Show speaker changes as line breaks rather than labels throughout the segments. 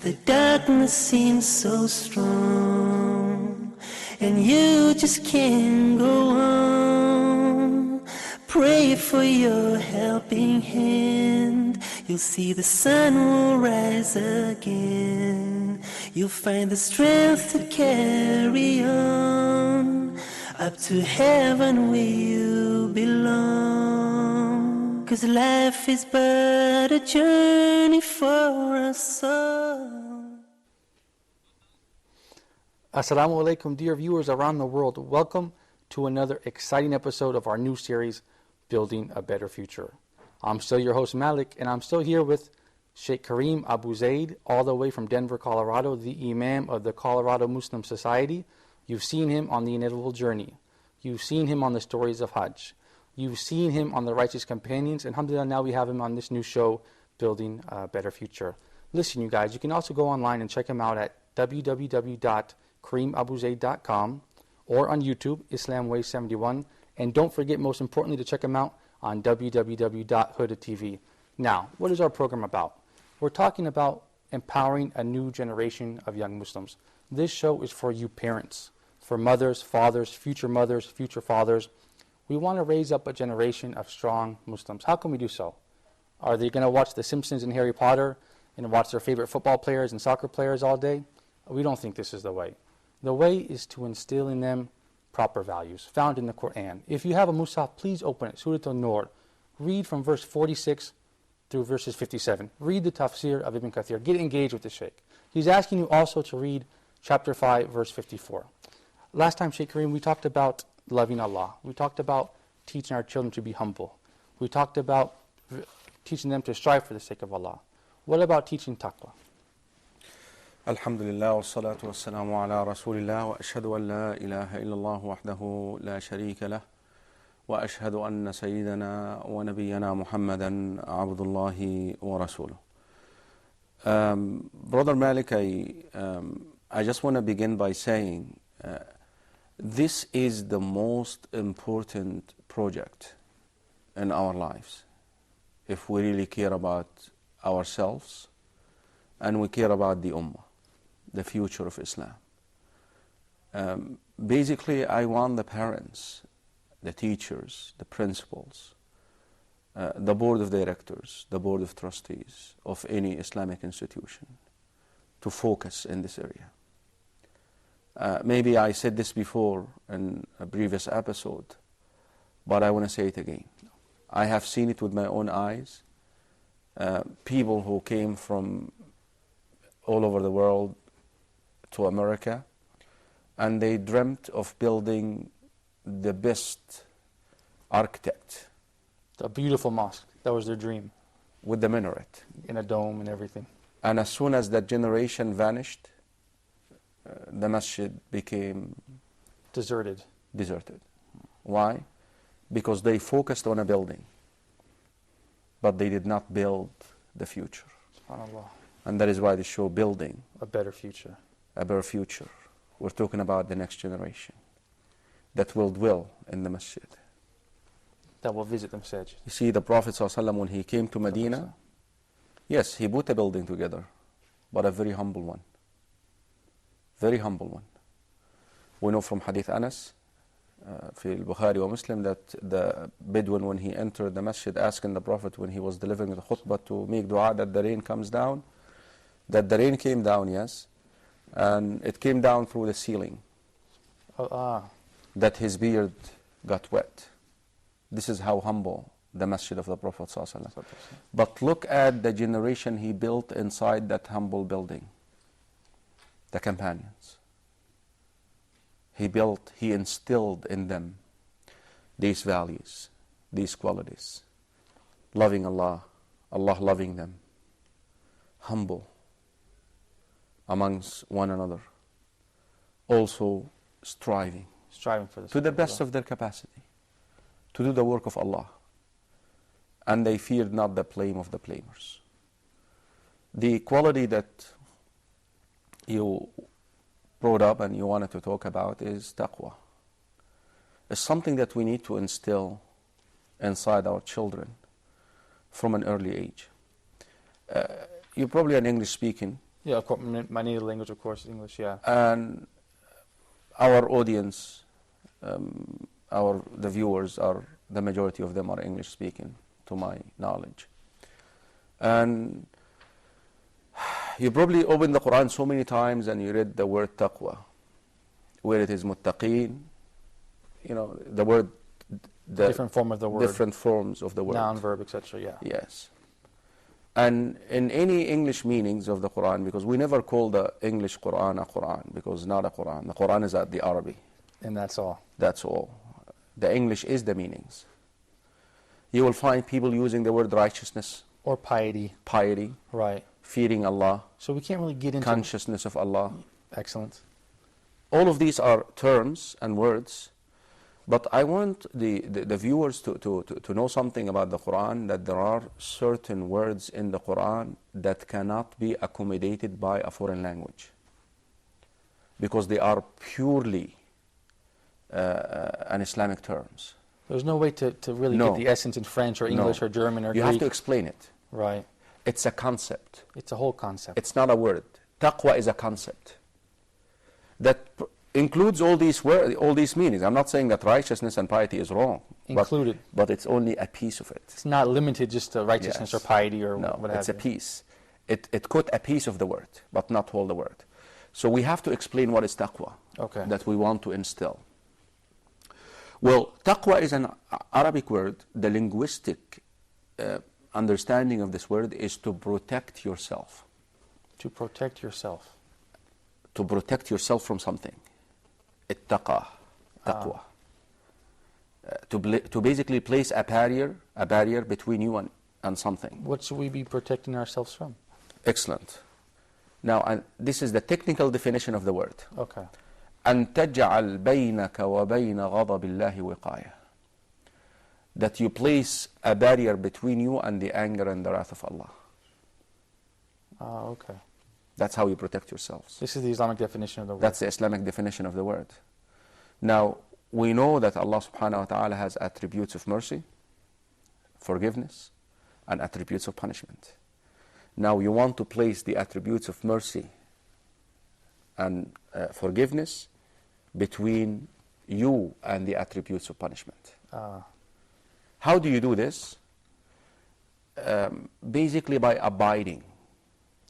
The darkness seems so strong, and you just can't go on. Pray for your helping hand. You'll see the sun will rise again. You'll find the strength to carry on up to heaven where you belong. 'Cause life is but a journey for us all.
Assalamu alaikum, dear viewers around the world. Welcome to another exciting episode of our new series, Building a Better Future. I'm still your host, Malik, and I'm still here with Sheikh Karim Abu Zaid, all the way from Denver, Colorado, the Imam of the Colorado Muslim Society. You've seen him on the Inevitable Journey. You've seen him on the Stories of Hajj. You've seen him on the Righteous Companions, and alhamdulillah, now we have him on this new show, Building a Better Future. Listen, you guys, you can also go online and check him out at www.KarimAbuZaid.com or on YouTube, IslamWay71. And don't forget, most importantly, to check him out on www.huda.tv. Now, what is our program about? We're talking about empowering a new generation of young Muslims. This show is for you parents, for mothers, fathers, future fathers. We want to raise up a generation of strong Muslims. How can we do so? Are they going to watch The Simpsons and Harry Potter and watch their favorite football players and soccer players all day? We don't think this is the way. The way is to instill in them proper values found in the Quran. If you have a Musaf, please open it, Surah An-Nur. Read from verse 46 through verses 57. Read the tafsir of Ibn Kathir. Get engaged with the Sheikh. He's asking you also to read chapter 5, verse 54. Last time, Sheikh Karim, we talked about loving Allah. We talked about teaching our children to be humble. We talked about teaching them to strive for the sake of Allah. What about teaching taqwa?
Alhamdulillah wa salatu wa salamu ala rasulillah wa ashhadu an la ilaha illallah wahdahu la sharika lah wa ashhadu anna sayyidana wa nabiyyana Muhammadan abdullahi wa rasuluh. Brother Malik, I just want to begin by saying this is the most important project in our lives if we really care about ourselves and we care about the Ummah, the future of Islam. Basically, I want the parents, the teachers, the principals, the board of directors, the board of trustees of any Islamic institution to focus in this area. Maybe I said this before in a previous episode, but I want to say it again. I have seen it with my own eyes. People who came from all over the world to America, and they dreamt of building the best architect.
A beautiful mosque. That was their dream.
With the minaret.
In a dome and everything.
And as soon as that generation vanished, the masjid became
deserted.
Why? Because they focused on a building, but they did not build the future.
SubhanAllah.
And that is why they show building
a better future.
A better future. We're talking about the next generation that will dwell in the masjid.
That will visit the masjid.
You see, the Prophet ﷺ, when he came to Medina, yes, he put a building together, but a very humble one. Very humble one. We know from Hadith Anas, في البخاري ومسلم, that the Bedouin, when he entered the masjid, asking the Prophet when he was delivering the khutbah to make dua that the rain comes down, that the rain came down, yes, and it came down through the ceiling. That his beard got wet. This is how humble the masjid of the Prophet ﷺ. But look at the generation he built inside that humble building. The companions. He instilled in them these values, these qualities. Loving Allah, Allah loving them. Humble amongst one another. Also striving
for this
to the best of their capacity to do the work of Allah. And they feared not the blame of the blamers. The quality that you brought up and you wanted to talk about is taqwa. It's something that we need to instill inside our children from an early age. You're probably an English-speaking
Yeah, of course, my native language, of course, is English, yeah.
And our audience, the viewers the majority of them are English speaking, to my knowledge. And you probably opened the Quran so many times and you read the word taqwa, where it is muttaqeen, the word, the
different form of the word.
Different forms of the word.
Noun, verb, etc., yeah.
Yes. And in any English meanings of the Quran, because we never call the English Quran a Quran, because it's not a Quran. The Quran is the Arabic.
And that's all.
That's all. The English is the meanings. You will find people using the word righteousness.
Or piety.
Piety.
Right.
Fearing Allah.
So we can't really get into...
Consciousness of Allah.
Excellent.
All of these are terms and words, but I want the viewers to know something about the Quran, that there are certain words in the Quran that cannot be accommodated by a foreign language, because they are purely an Islamic terms.
There's no way to really get the essence in French or English or German or Greek.
You have to explain it.
Right.
It's a concept.
It's a whole concept.
It's not a word. Taqwa is a concept that includes all these meanings. I'm not saying that righteousness and piety is wrong.
Included.
But it's only a piece of it.
It's not limited just to righteousness or piety or what have you.
It's a piece. It caught a piece of the word, but not all the word. So we have to explain what is taqwa that we want to instill. Well, taqwa is an Arabic word. The linguistic understanding of this word is to protect yourself.
To protect yourself.
To protect yourself from something. Ittaqa, taqwa. To basically place a barrier between you and something.
What should we be protecting ourselves from?
Excellent. Now, this is the technical definition of the word.
Okay.
أن تجعل بينك وبين غضب الله وقاية. That you place a barrier between you and the anger and the wrath of Allah.
Okay.
That's how you protect yourselves.
This is the Islamic definition of the word.
That's the Islamic definition of the word. Now, we know that Allah subhanahu wa ta'ala has attributes of mercy, forgiveness, and attributes of punishment. Now, you want to place the attributes of mercy and forgiveness between you and the attributes of punishment. How do you do this? Basically by abiding.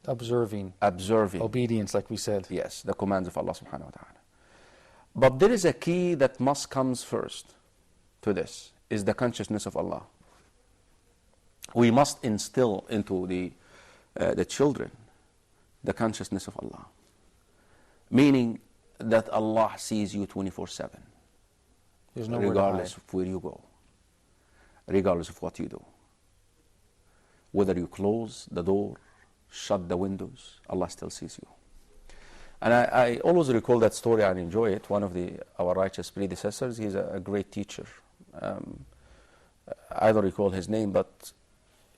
Observing. Obedience, like we said.
Yes, the commands of Allah subhanahu wa ta'ala. But there is a key that must comes first to this, is the consciousness of Allah. We must instill into the children the consciousness of Allah. Meaning that Allah sees you 24/7.
There's nowhere
regardless
to hide.
of where you go, regardless of what you do. Whether you close the door, shut the windows, Allah still sees you. And I always recall that story and enjoy it. One of our righteous predecessors, he's a great teacher. I don't recall his name, but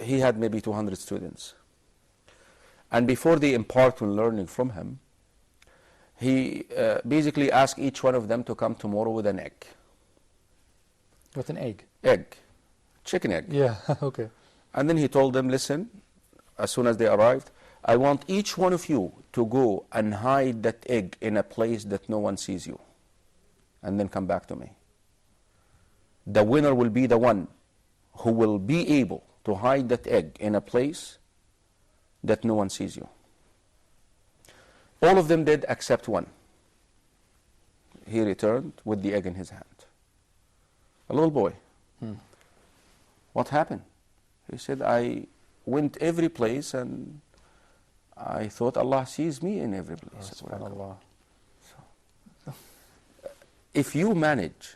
he had maybe 200 students. And before they impart on learning from him, he basically asked each one of them to come tomorrow with an egg.
With an egg?
Egg. Chicken egg.
Yeah, okay.
And then he told them, listen, as soon as they arrived, I want each one of you to go and hide that egg in a place that no one sees you. And then come back to me. The winner will be the one who will be able to hide that egg in a place that no one sees you. All of them did except one. He returned with the egg in his hand. A little boy. What happened? He said, I went every place and I thought Allah sees me in every place.
SubhanAllah.
So, if you manage,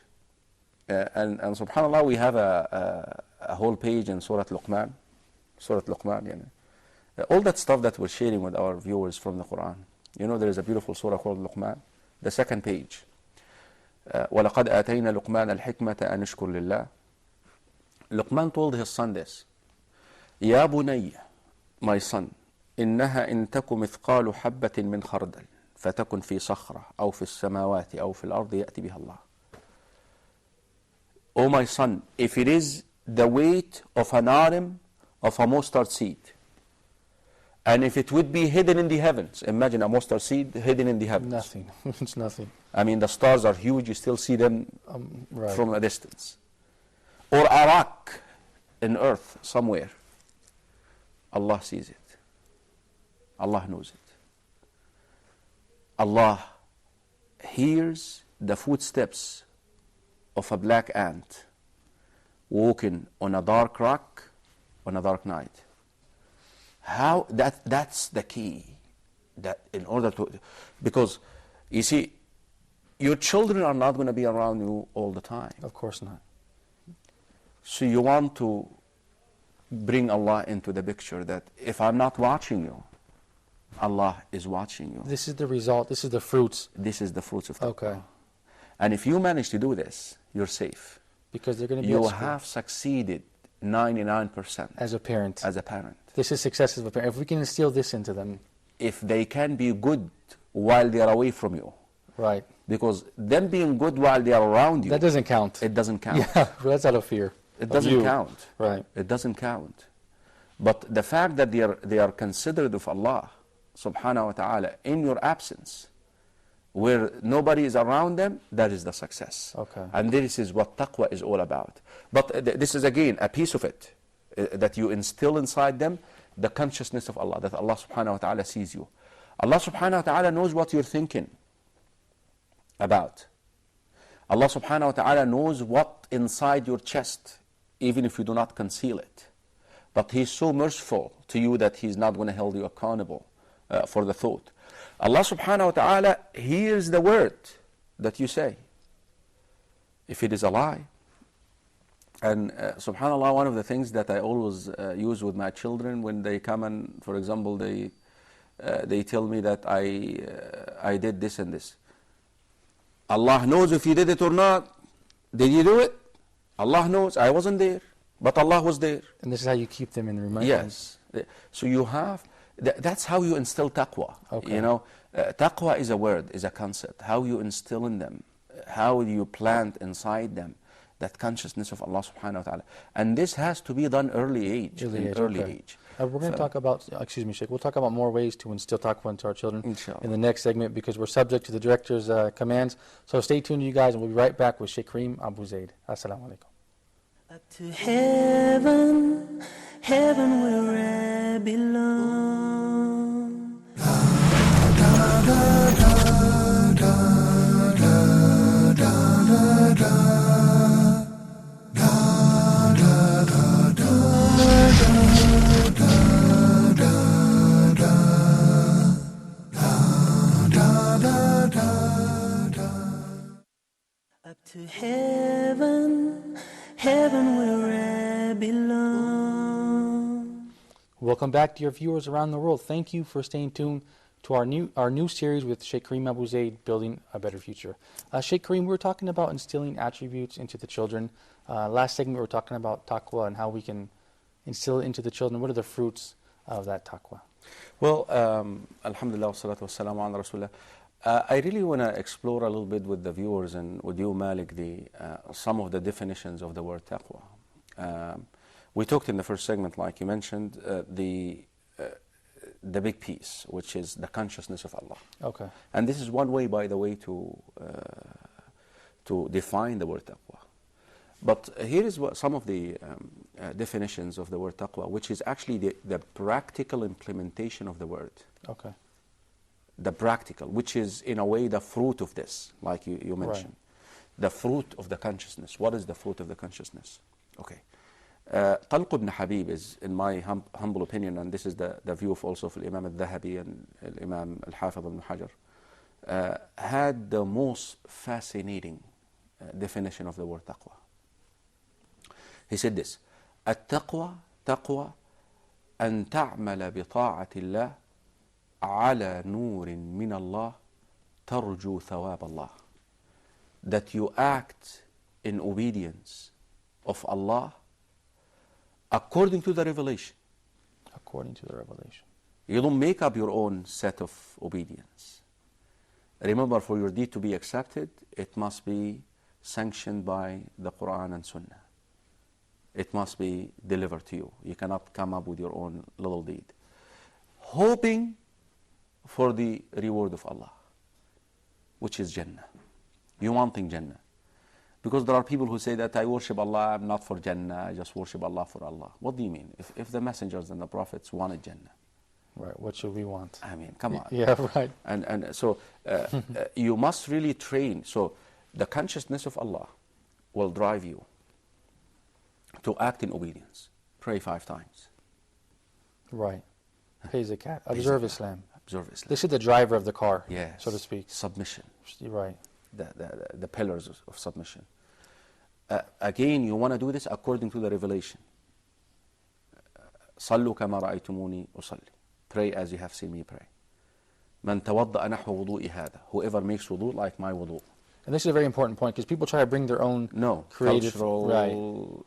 and subhanAllah, we have a whole page in Surah Luqman. All that stuff that we're sharing with our viewers from the Quran. You know, there is a beautiful surah called Luqman. The second page. وَلَقَدْ آتَيْنَا لُقْمَانَ الْحِكْمَةَ أَنِ اشْكُرْ لِلَّهِ. Luqman told his son this. يَا بُنَيَّ, my son, إِنَّهَا إِن تَكُ مِثْقَالُ حَبَّةٍ مِّنْ خَرْدَلٍ فَتَكُنْ فِي صَخْرَةٍ أَوْ فِي السَّمَاوَاتِ أَوْ فِي الْأَرْضِ يَأْتِ بِهَا اللَّهُ. O my son, if it is the weight of an atom of a mustard seed, And if it would be hidden in the heavens, imagine a mustard seed hidden in the heavens.
Nothing. It's nothing.
I mean, the stars are huge, you still see them
Right.
from a distance. Or a rock in earth somewhere. Allah sees it. Allah knows it. Allah hears the footsteps of a black ant walking on a dark rock on a dark night. How that's the key. That in order to, because you see, your children are not going to be around you all the time.
Of course not.
So you want to bring Allah into the picture, that if I'm not watching you, Allah is watching you.
This is the result. This is the fruits.
This is the fruits of taqwa.
Okay.
And if you manage to do this, you're safe.
Because they're going to be
You
at school.
have succeeded 99%
As a parent.
as a parent.
This is success as a parent. If we can instill this into them.
If they can be good while they are away from you.
Right.
Because them being good while they are around you,
That doesn't count.
it doesn't count.
Yeah, but that's out of fear.
It
of
doesn't
you.
count.
Right.
It doesn't count. But the fact that they are considered of Allah subhanahu wa ta'ala in your absence, where nobody is around them, that is the success.
Okay.
And this is what taqwa is all about. But this is again a piece of it, that you instill inside them the consciousness of Allah, that Allah subhanahu wa ta'ala sees you. Allah subhanahu wa ta'ala knows what you're thinking about. Allah subhanahu wa ta'ala knows what inside your chest, even if you do not conceal it. But He's so merciful to you that He's not going to hold you accountable for the thought. Allah subhanahu wa ta'ala hears the word that you say. If it is a lie. And subhanAllah, one of the things that I always use with my children when they come and, for example, they tell me that I did this and this. Allah knows if you did it or not. Did you do it? Allah knows. I wasn't there, but Allah was there.
And this is how you keep them in remembrance.
Yes. So you have, that's how you instill taqwa.
Okay.
You know, taqwa is a word, is a concept. How you instill in them, how you plant inside them that consciousness of Allah subhanahu wa ta'ala. And this has to be done early age. Early age.
We're going to talk about, excuse me, Sheikh, we'll talk about more ways to instill taqwa into our children
Inshallah.
in the next segment, because we're subject to the director's commands. So stay tuned, you guys, and we'll be right back with Sheikh Karim Abu Zaid. Assalamu alaikum.
Up to heaven, heaven where I belong. Up to heaven, heaven where I belong.
Welcome back, dear viewers around the world. Thank you for staying tuned to our new series with Sheikh Karim Abu Zaid, Building a Better Future. Sheikh Karim, we were talking about instilling attributes into the children. Last segment, we were talking about taqwa and how we can instill it into the children. What are the fruits of that taqwa?
Well, alhamdulillah, wa salatu wa salamu ala rasulullah. I really want to explore a little bit with the viewers and with you, Malik, some of the definitions of the word taqwa. We talked in the first segment, like you mentioned, the big piece, which is the consciousness of Allah.
Okay.
And this is one way, by the way, to define the word taqwa. But here is some of the definitions of the word taqwa, which is actually the practical implementation of the word.
Okay.
The practical, which is in a way the fruit of this, like you mentioned.
Right.
The fruit of the consciousness. What is the fruit of the consciousness? Okay. Talq ibn Habib is, in my humble opinion, and this is the view of also of Imam al-Dhahabi and Imam al-Hafidh ibn Hajar, had the most fascinating definition of the word taqwa. He said this: التقوى تقوى أن تعمل بطاعة الله على نور من الله ترجو ثواب الله. That you act in obedience of Allah according to the revelation.
According to the revelation.
You don't make up your own set of obedience. Remember, for your deed to be accepted, it must be sanctioned by the Quran and Sunnah. It must be delivered to you. You cannot come up with your own little deed. hoping for the reward of Allah, which is Jannah. You're wanting Jannah. Because there are people who say that I worship Allah, I'm not for Jannah, I just worship Allah for Allah. What do you mean? If the messengers and the prophets wanted Jannah,
Right. What should we want?
I mean, come on.
Yeah, right.
And so you must really train. So the consciousness of Allah will drive you to act in obedience. Pray 5 times.
Right. Pay zakat. Observe Islam.
Observe Islam.
This is the driver of the car,
Yes.
so to speak.
Submission.
You're right.
The pillars of submission. Again, you want to do this according to the revelation. صلوا كما رأيتموني أصلي. Pray as you have seen me pray. من توضأ نحو وضوء هذا. Whoever makes wudu like my wudu.
And this is a very important point because people try to bring their own creative...
cultural,
Right.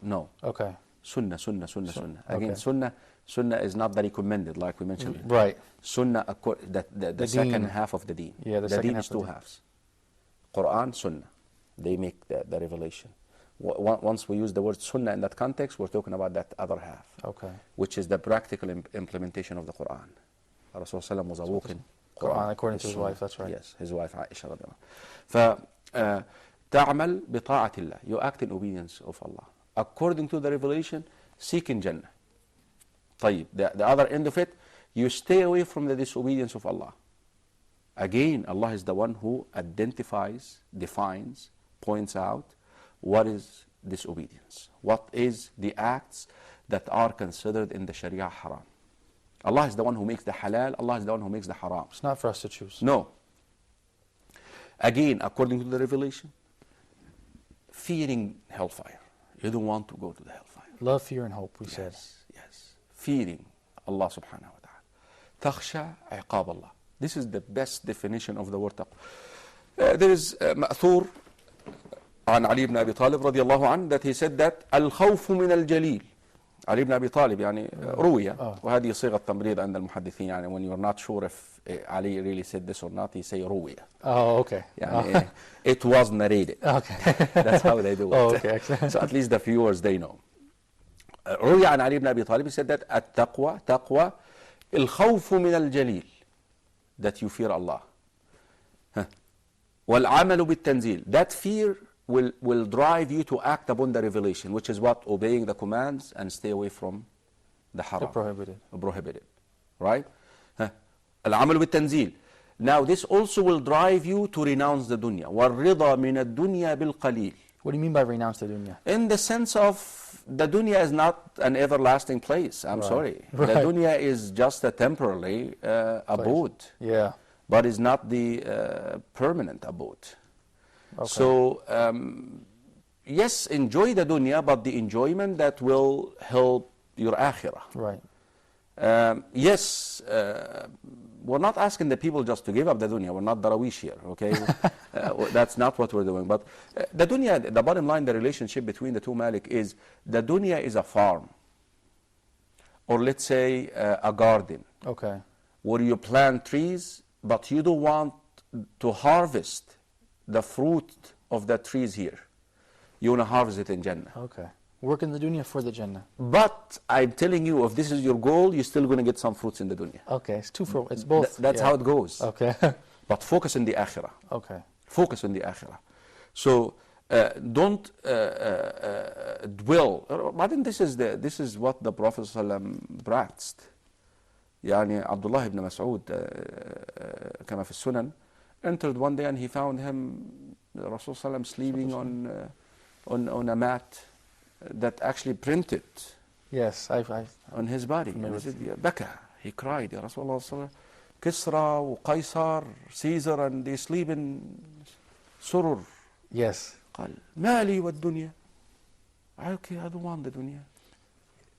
no.
Okay.
Sunnah. Again,
okay.
Sunnah is not the recommended, like we mentioned.
Right.
Sunnah, the second
deen.
half of the deen.
Yeah, the second
deen
half
is
of
2
the deen.
halves. Quran, Sunnah. They make the revelation. Once we use the word Sunnah in that context, we're talking about that other half.
Okay.
Which is the practical implementation of the Quran. Rasulullah was a walking
Quran, according to his
Sunnah.
wife, that's right.
Yes, his wife Aisha رضي الله عنها. تعمل بطاعة الله. You act in obedience of Allah. According to the revelation, seeking Jannah. طيب, the other end of it, you stay away from the disobedience of Allah. Again, Allah is the one who identifies, defines, points out what is disobedience. What is the acts that are considered in the Sharia haram. Allah is the one who makes the halal, Allah is the one who makes the haram.
It's not for us to choose.
No. Again, according to the revelation, fearing hellfire. You don't want to go to the hellfire.
Love, fear, and hope, we said.
Yes. Fearing Allah subhanahu wa ta'ala. تخشى عقاب Allah. This is the best definition of the word taqwa. There is مأثور عن علي بن أبي طالب رضي الله عنه that he said that الخوف من الجليل. علي بن أبي طالب يعني روي وهذه صيغة تمريض عند المحدثين يعني when you're not sure if Ali really said this or not, he say روي.
Oh, okay.
يعني it was narrated.
Okay.
That's how they do it.
Oh, okay.
So at least the viewers, they know. روي عن علي بن أبي طالب, he said that التقوى تقوى الخوف من الجليل, that you fear Allah. والعمل بالتنزيل, that fear will drive you to act upon the revelation, which is what? Obeying the commands and stay away from the haram.
The
prohibited. Right? العمل بالتنزيل. Now this also will drive you to renounce the dunya. والرضا من الدنيا بالقليل.
What do you mean by renounce the dunya?
In the sense of the dunya is not an everlasting place. I'm sorry.
Right.
The dunya is just a temporary abode.
Yeah.
But is not the permanent abode.
Okay.
So, yes, enjoy the dunya, but the enjoyment that will help your akhirah.
Right.
Yes, we're not asking the people just to give up the dunya. We're not darawish here, okay? That's not what we're doing. But the dunya, the bottom line, the relationship between the two Malik is, the dunya is a farm. Or let's say a garden.
Okay.
Where you plant trees, but you don't want to harvest the fruit of the trees here. You want to harvest it in Jannah.
Okay. Work in the dunya for the Jannah.
But I'm telling you, if this is your goal, you're still going to get some fruits in the dunya.
Okay, it's both.
That's how it goes.
Okay.
But focus on the akhirah.
Okay.
Focus on the akhirah. So don't dwell. But then this is what the Prophet ﷺ practiced. يعني عبد الله ibn Mas'ud كما في السنن entered one day and he found him, Rasul ﷺ, sleeping on a mat that actually printed.
Yes,
on his body. And he said, بكى. He cried, Ya Rasulullah, Kisra, Qaisar, Caesar, and they sleep in surur.
Yes.
قال ما لي والدنيا. Okay, I don't want the dunya.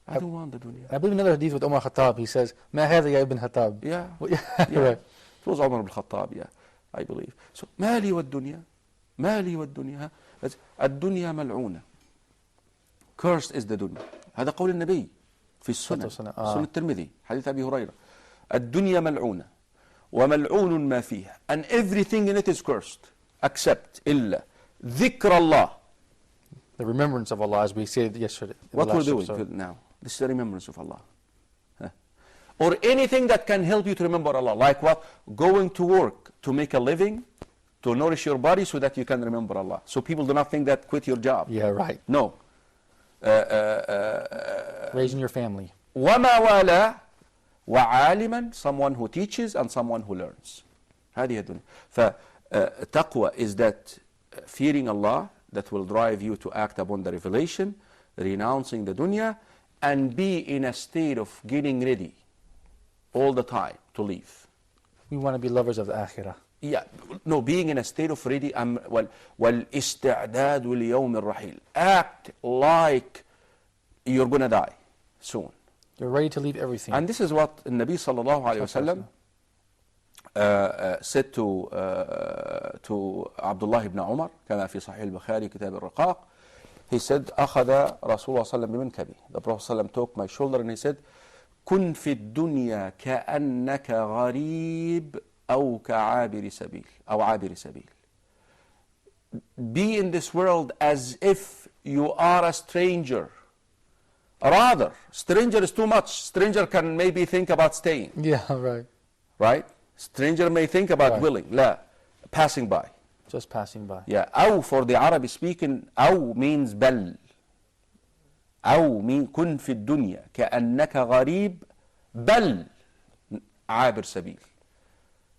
I don't want the dunya.
I believe another hadith with Umar Khattab, he says, ما هذا يا ابن Khattab.
Yeah.
Right.
It was Umar ibn Khattab, yeah, I believe. So ما لي والدنيا. ما لي والدنيا. الدنيا ملعونة. Cursed is the dunya. هذا قول النبي في السنة. سنة الترمذي حديث أبي هريرة. الدنيا ملعونة وملعون ما فيها, and everything in it is cursed except إلا ذكر الله.
The remembrance of Allah, as we said yesterday.
What we're doing now, this is the remembrance of Allah. or anything that can help you to remember Allah. Like what? Going to work to make a living, to nourish your body so that you can remember Allah. So people do not think that quit your job.
Yeah, right.
No.
Raising your family.
وَمَا وَالَى وَعَالِمًا, someone who teaches and someone who learns. هذه الدنيا. فتقوى is that fearing Allah that will drive you to act upon the revelation, renouncing the dunya, and be in a state of getting ready all the time to leave.
We want to be lovers of the akhirah.
Yeah, no, being in a state of ready, وَالْإِسْتِعْدَادُ لِيَوْمِ الرَّحِيلِ. Act like you're going to die soon.
You're ready to leave everything.
And this is what the Nabi sallallahu alayhi wasallam said to Abdullah ibn Umar, كما في صحيح البخاري كتاب الرقاق. He said, أخذ رسول الله صلى الله عليه وسلم بمنكبي. The Prophet صلى الله عليه وسلم took my shoulder and he said, كن في الدنيا كأنك غريب أو كعابر سبيل أو عابر سبيل. Be in this world as if you are a stranger. Rather, stranger is too much. Stranger can maybe think about staying.
Yeah, right.
Right? Stranger may think about
Right.
willing. لا, passing by.
Just passing by.
Yeah, أو for the Arabic speaking, أو means بل. أو mean كن في الدنيا كأنك غريب بل عابر سبيل.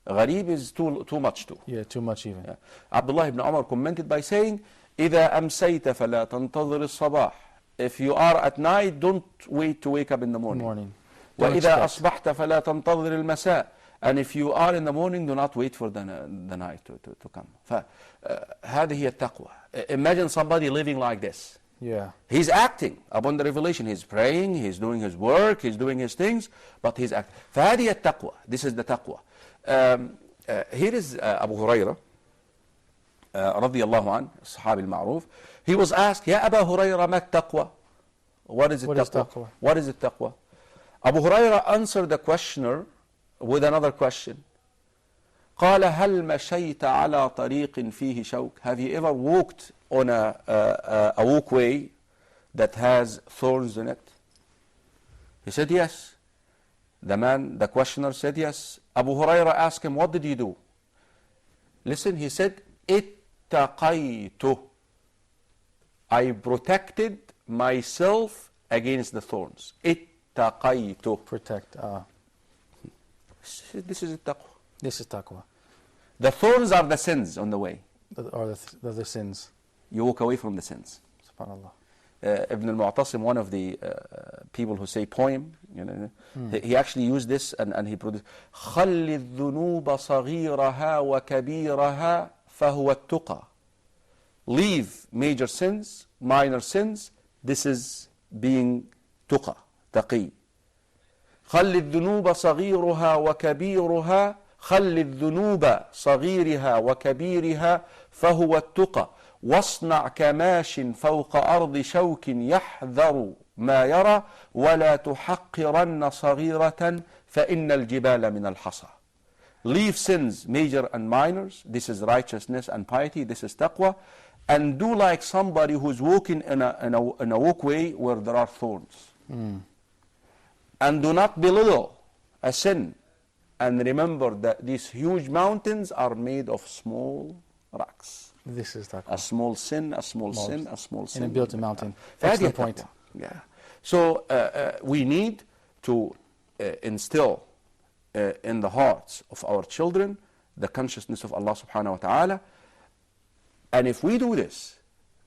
غريب is too much too.
Yeah, too much even.
Yeah. Abdullah ibn Umar commented by saying, إذا أمسيت فلا تنتظر الصباح. If you are at night, don't wait to wake up in the morning.
Don't
وإذا
expect.
أصبحت فلا تنتظر المساء. And if you are in the morning, do not wait for the night to come. فهذه هي التقوى. Imagine somebody living like this.
Yeah.
He's acting upon the revelation. He's praying, he's doing his work, he's doing his things, but he's acting. فهذه التقوى. This is the taqwa. Here is Abu Huraira رضي الله عنه, الصحابي المعروف. He was asked, يا أبا هريرة ما التقوى? What is التقوى? What is التقوى? Abu Huraira answered the questioner with another question. قال هل مشيت على طريق فيه شوك? Have you ever walked on a walkway that has thorns in it? He said yes. The questioner said yes. Abu Huraira asked him, what did you do? Listen, he said, اتقيت. I protected myself against the thorns. اتقيت.
Protect.
This is التقوى.
This is taqwa.
The thorns are the sins on the way.
Or the sins.
You walk away from the sins.
SubhanAllah.
Ibn al-Mu'tasim, one of the people who say poem, he actually used this and he produced خَلِّ الذُّنُوبَ صَغِيرَهَا وَكَبِيرَهَا فَهُوَ التُّقَى. Leave major sins, minor sins. This is being tuqa, taqi. خَلِّ الذُّنُوبَ صَغِيرُهَا وَكَبِيرُهَا خَلِّ الذُّنُوبَ صَغِيرِهَا وَكَبِيرِهَا فَهُوَ التُّقَى. واصنع كماش فوق أرض شوك يحذر ما يرى ولا تحقرن صغيرة فإن الجبال من الحصى. Leave sins, major and minors. This is righteousness and piety. This is taqwa. And do like somebody who's walking in a walkway where there are thorns. And do not belittle a sin. And remember that these huge mountains are made of small rocks.
This is taqwa.
A small sin, a small sin, a small sin.
And it built a mountain.
That's
Excellent point.
Yeah. So we need to instill in the hearts of our children the consciousness of Allah subhanahu wa ta'ala. And if we do this,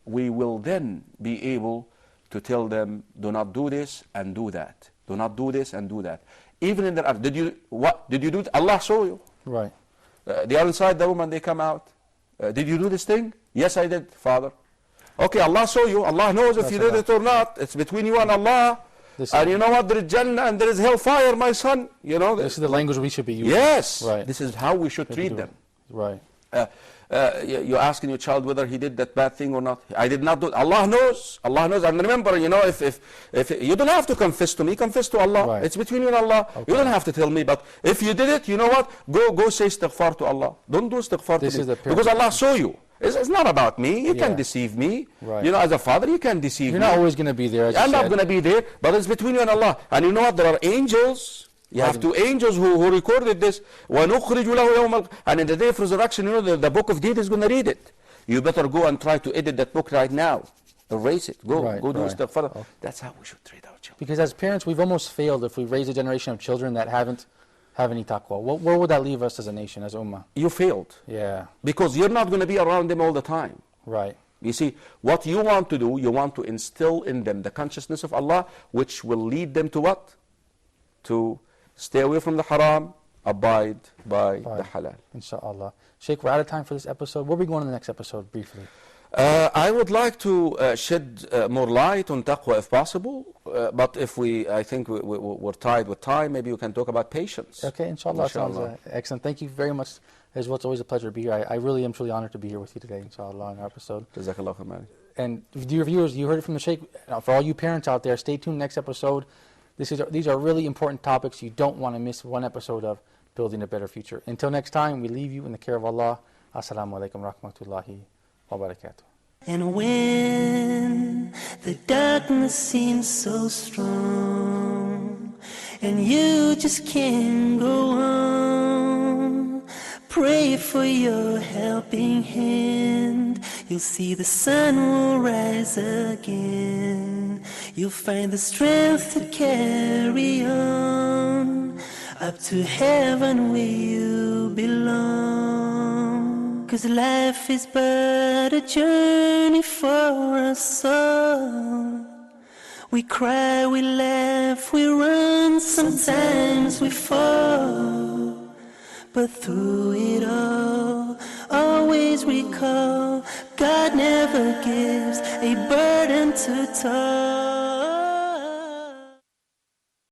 we will then be able to tell them, do not do this and do that. Do not do this and do that. Even in their, did you do it? Allah saw you.
Right.
They are inside the room and they come out. Did you do this thing? Yes, I did, Father. Okay, Allah saw you. Allah knows if you did it or not. It's between you and Allah. And you know what? There is Jannah and there is hellfire, my son. You know.
This is the language we should be using.
Yes.
Right.
This is how we should treat them.
Right.
You're asking your child whether he did that bad thing or not. I did not do it. Allah knows. Allah knows. And remember, you know, if you don't have to confess to me, confess to Allah.
Right.
It's between you and Allah.
Okay.
You don't have to tell me. But if you did it, you know what? Go say istighfar to Allah. Don't do istighfar
This
to
is
me.
the
Because Allah saw you. It's not about me. You can deceive me.
Right.
You know, as a father, you can deceive me.
You're not always going to be there. As
I'm
you
not
said.
going to be there, but it's between you and Allah. And you know what? There are angels You have two angels who recorded this. وَنُخْرِجُ لَهُ يَوْمَ And in the day of resurrection, you know, the book of deed is going to read it. You better go and try to edit that book right now. Erase it. Go do stuff further.
Oh.
That's how we should treat our children.
Because as parents, we've almost failed if we raise a generation of children that haven't have any taqwa. Where would that leave us as a nation, as ummah?
You failed.
Yeah.
Because you're not going to be around them all the time.
Right.
You see, what you want to do, you want to instill in them the consciousness of Allah, which will lead them to what? To stay away from the haram, abide by the halal.
Inshallah. Sheikh, we're out of time for this episode. Where are we going in the next episode, briefly?
I would like to shed more light on taqwa if possible, but if I think we're tied with time, maybe we can talk about patience.
Okay, inshallah. Sounds excellent. Thank you very much. It's always a pleasure to be here. I really am truly honored to be here with you today, inshallah, on our episode.
Jazakallah khair.
And dear viewers, you heard it from the Sheikh. For all you parents out there, stay tuned next episode. These are really important topics you don't want to miss one episode of Building a Better Future. Until next time, we leave you in the care of Allah. Assalamu alaikum rahmatullahi wa barakatuh.
And when the darkness seems so strong and you just can't go on, pray for your helping hand. You'll see the sun will rise again. You'll find the strength to carry on up to heaven where you belong. 'Cause life is but a journey for us all. We cry, we laugh, we run, sometimes we fall. But through it all, always recall, God never gives a burden too tall.